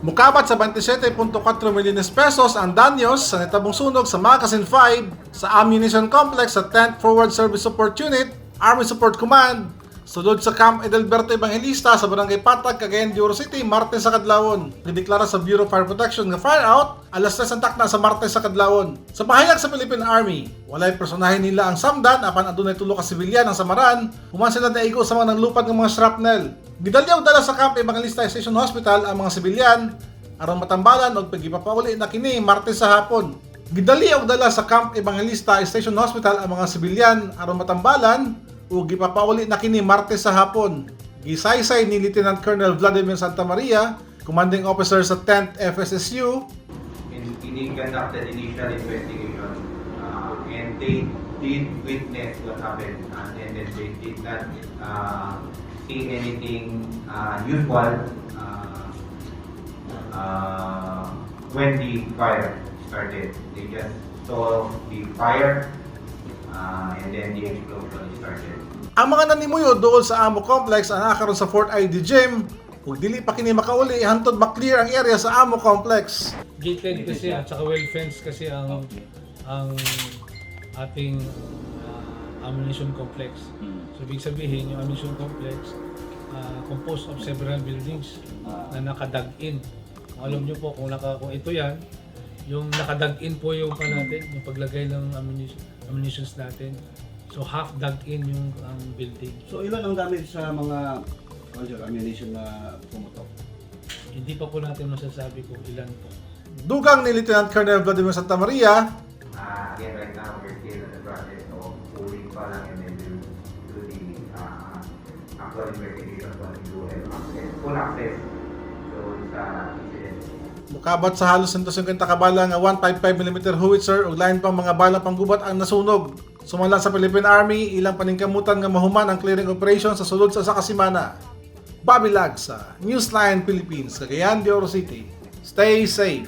Mukabat sa 27.4 milyones pesos ang danyos sa natabong sunog sa Magazine 5 sa Ammunition Complex sa 10th Forward Service Support Unit, Army Support Command, sulod sa Camp Edelberto Evangelista sa Barangay Patag, Cagayan de Oro City, Martes sa Kadlawon. Gideklara sa Bureau of Fire Protection nga fire out alas 3 ang takna sa Martes sa Kadlawon. Sa pahayag sa Philippine Army, walay personahe nila ang samdan apan adunay tulo ka sibilyan ang samaran, human sila naigo sa mga nanglupad ng mga shrapnel. Gidalyaw dala sa Camp Evangelista Station Hospital ang mga sibilyan aron matambalan og pagipapauli na kini Martes sa hapon. Gidali og dala sa Camp Evangelista Station Hospital ang mga sibilyan aron matambalan ug gipapauli na kini Martes sa hapon. Gisaysay ni Lieutenant Colonel Vladimir Santa Maria, commanding officer sa 10th FSSU. He conducted initial investigation and they did witness what happened and then they did not see anything usual when the fire started. They just saw the fire and then the explosion started. Ang mga nanimuyo dool sa Amo Complex ang nakaroon sa Fort ID Gym ug dili pa kini makauli hantod ma-clear ang area sa Amo Complex. Gated kasi at saka well fenced kasi ang ating ammunition complex. So ibig sabihin yung ammunition complex composed of several buildings na nakadag-in. Alam niyo po kung ito yan, yung nakadag-in po yung natin, yung paglagay ng ammunitions natin. So half dug in yung building. So ilan ang damage sa mga ammunition na pumutok? Hindi pa po natin masasabi kung ilan po. Dugang ni Lieutenant Colonel Vladimir Santa Maria, Again, right now we're still in the process of pulling pa lang and then do the actual investigation what we do have access, full access to sa incident. mukabat sa halos 150 kabala nga 155mm howitzer ug lain pang mga bala panggubat ang nasunog. Sumala sa Philippine Army, ilang paningkamutan nga mahuman ang clearing operation sa sulod sa Kasimana. Bobby Lag sa Newsline Philippines, Cagayan de Oro City. Stay safe!